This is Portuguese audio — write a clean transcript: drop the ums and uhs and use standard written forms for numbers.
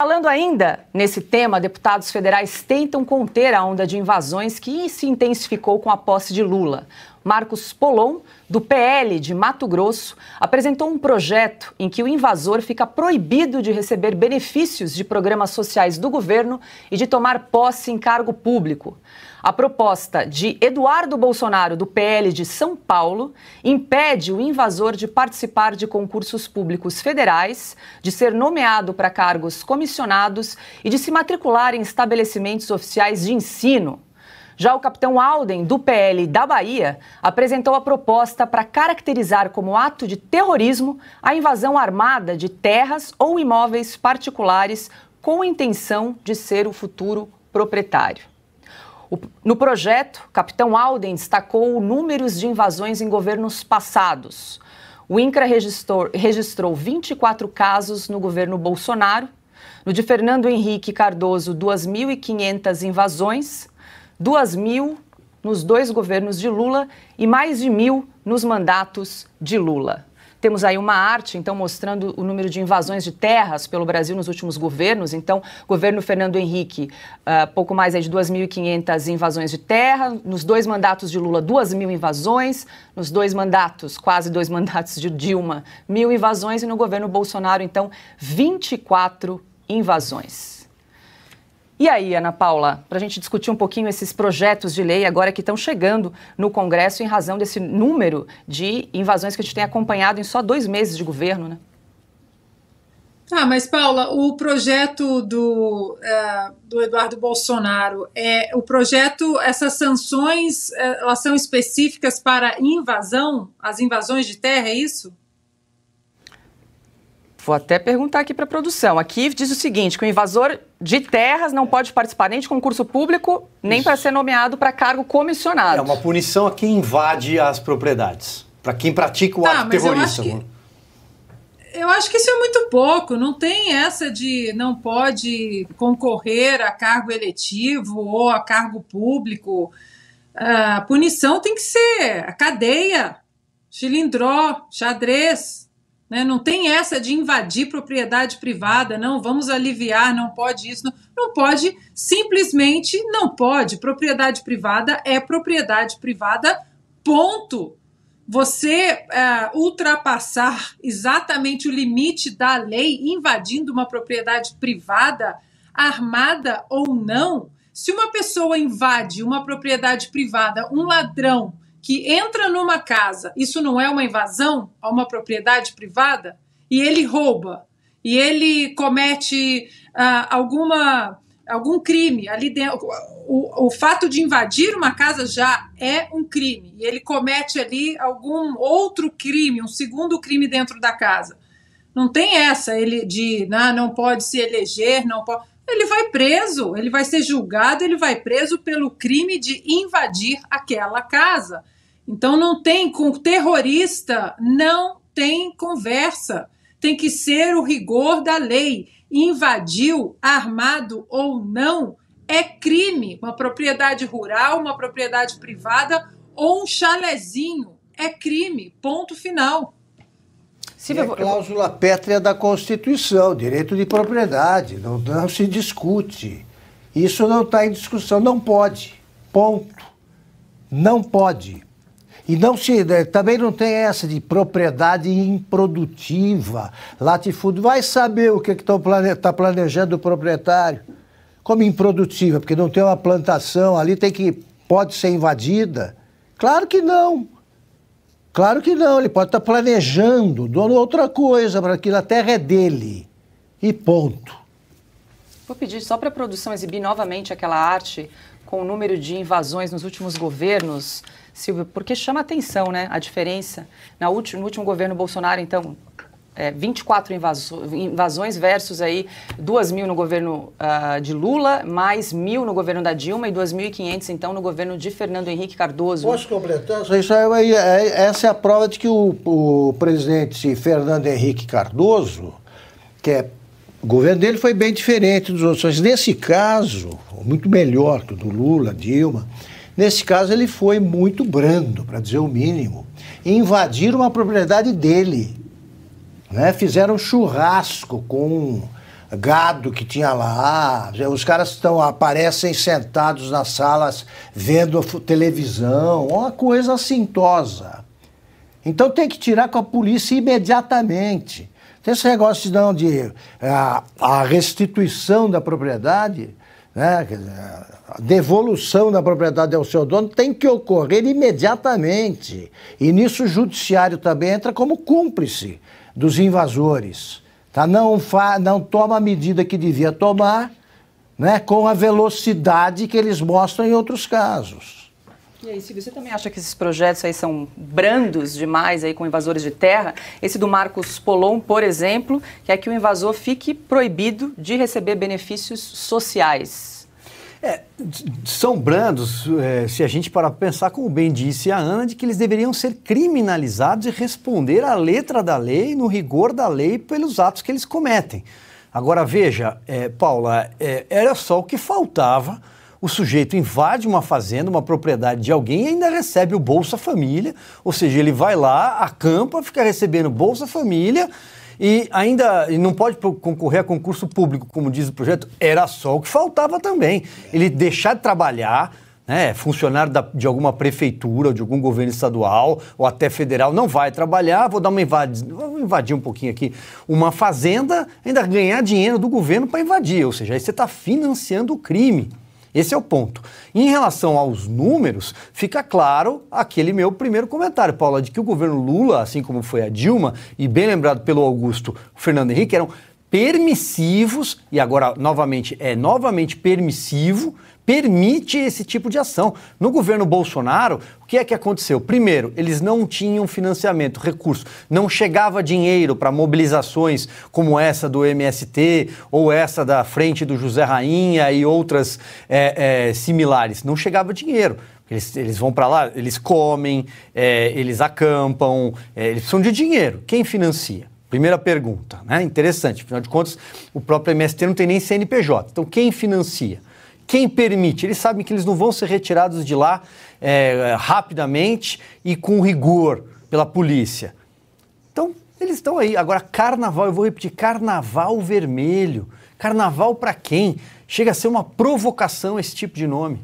Falando ainda nesse tema, deputados federais tentam conter a onda de invasões que se intensificou com a posse de Lula. Marcos Polon, do PL de Mato Grosso, apresentou um projeto em que o invasor fica proibido de receber benefícios de programas sociais do governo e de tomar posse em cargo público. A proposta de Eduardo Bolsonaro, do PL de São Paulo, impede o invasor de participar de concursos públicos federais, de ser nomeado para cargos comissionados e de se matricular em estabelecimentos oficiais de ensino. Já o capitão Alden, do PL da Bahia, apresentou a proposta para caracterizar como ato de terrorismo a invasão armada de terras ou imóveis particulares com a intenção de ser o futuro proprietário. No projeto, capitão Alden destacou números de invasões em governos passados. O INCRA registrou 24 casos no governo Bolsonaro, no de Fernando Henrique Cardoso, 2.500 invasões, 2.000 nos dois governos de Lula e mais de 1.000 nos mandatos de Lula. Temos aí uma arte, então, mostrando o número de invasões de terras pelo Brasil nos últimos governos. Então, governo Fernando Henrique, pouco mais aí de 2.500 invasões de terra. Nos dois mandatos de Lula, 2.000 invasões. Nos dois mandatos, quase dois mandatos de Dilma, 1.000 invasões. E no governo Bolsonaro, então, 24 invasões. E aí, Ana Paula, para a gente discutir um pouquinho esses projetos de lei agora que estão chegando no Congresso em razão desse número de invasões que a gente tem acompanhado em só 2 meses de governo, né? Mas, Paula, o projeto do Eduardo Bolsonaro, o projeto, essas sanções, elas são específicas para invasão, as invasões de terra, é isso? Vou até perguntar aqui para a produção. Aqui diz o seguinte, que o invasor de terras não pode participar nem de concurso público, nem para ser nomeado para cargo comissionado. É uma punição a quem invade as propriedades, para quem pratica o ato terrorista. Eu acho que isso é muito pouco, não tem essa de não pode concorrer a cargo eletivo ou a cargo público. A punição tem que ser a cadeia, chilindró, xadrez. Não tem essa de invadir propriedade privada, não, vamos aliviar, não pode isso, não pode, simplesmente não pode. Propriedade privada é propriedade privada, ponto. Você ultrapassar exatamente o limite da lei, invadindo uma propriedade privada, armada ou não, se uma pessoa invade uma propriedade privada, um ladrão, que entra numa casa, isso não é uma invasão a uma propriedade privada? E ele rouba, e ele comete algum crime ali dentro. O fato de invadir uma casa já é um crime, e ele comete ali algum outro crime, um segundo crime dentro da casa. Não tem essa, ele de não pode se eleger, não pode. Ele vai preso, ele vai ser julgado, ele vai preso pelo crime de invadir aquela casa. Então não tem, com terrorista não tem conversa, tem que ser o rigor da lei. Invadiu, armado ou não, é crime. Uma propriedade rural, uma propriedade privada ou um chalezinho, é crime, ponto final. É a cláusula pétrea da Constituição, direito de propriedade, não se discute. Isso não está em discussão, não pode, ponto. Não pode. E também não tem essa de propriedade improdutiva, latifúndio. Vai saber o que está planejando o proprietário como improdutiva, porque não tem uma plantação ali, pode ser invadida. Claro que não. Claro que não, ele pode estar planejando, dono outra coisa, para aquilo, a terra é dele. E ponto. Vou pedir só para a produção exibir novamente aquela arte com o número de invasões nos últimos governos, Silvio, porque chama atenção, né, a diferença. No último governo Bolsonaro, então, 24 invasões versus aí 2.000 no governo de Lula, mais 1.000 no governo da Dilma e 2.500, então, no governo de Fernando Henrique Cardoso. Posso completar? Essa é a prova de que o presidente Fernando Henrique Cardoso, o governo dele foi bem diferente dos outros, mas nesse caso, muito melhor que o do Lula, Dilma, nesse caso ele foi muito brando, para dizer o mínimo, invadiram uma propriedade dele. Fizeram churrasco com gado que tinha lá. Os caras aparecem sentados nas salas vendo televisão, uma coisa assintosa. Então tem que tirar com a polícia imediatamente. Tem esse negócio de a restituição da propriedade, né? A devolução da propriedade ao seu dono tem que ocorrer imediatamente. E nisso o judiciário também entra como cúmplice dos invasores. Tá? Não toma a medida que devia tomar, né? Com a velocidade que eles mostram em outros casos. E aí, Silvio, você também acha que esses projetos aí são brandos demais aí com invasores de terra? Esse do Marcos Polon, por exemplo, quer que o invasor fique proibido de receber benefícios sociais. São brandos, se a gente parar para pensar, como bem disse a Ana, de que eles deveriam ser criminalizados e responder à letra da lei, no rigor da lei, pelos atos que eles cometem. Agora, veja, Paula, era só o que faltava. O sujeito invade uma fazenda, uma propriedade de alguém e ainda recebe o Bolsa Família, ou seja, ele vai lá, acampa, fica recebendo Bolsa Família e ainda não pode concorrer a concurso público, como diz o projeto. Era só o que faltava também. Ele deixar de trabalhar, né, funcionário de alguma prefeitura, ou de algum governo estadual ou até federal, não vai trabalhar, vou invadir um pouquinho aqui, uma fazenda, ainda ganhar dinheiro do governo para invadir, ou seja, aí você está financiando o crime. Esse é o ponto. Em relação aos números, fica claro aquele meu primeiro comentário, Paula, de que o governo Lula, assim como foi a Dilma, e bem lembrado pelo Augusto Fernando Henrique, eram permissivos, e agora novamente permissivo, permite esse tipo de ação. No governo Bolsonaro, o que é que aconteceu? Primeiro, eles não tinham financiamento, recurso, não chegava dinheiro para mobilizações como essa do MST ou essa da Frente do José Rainha e outras similares, não chegava dinheiro. Eles vão para lá, eles comem, eles acampam, eles precisam de dinheiro. Quem financia? Primeira pergunta, né? Interessante, afinal de contas, o próprio MST não tem nem CNPJ. Então, quem financia? Quem permite? Eles sabem que eles não vão ser retirados de lá rapidamente e com rigor pela polícia. Então, eles estão aí. Agora, carnaval, eu vou repetir, carnaval vermelho. Carnaval para quem? Chega a ser uma provocação esse tipo de nome.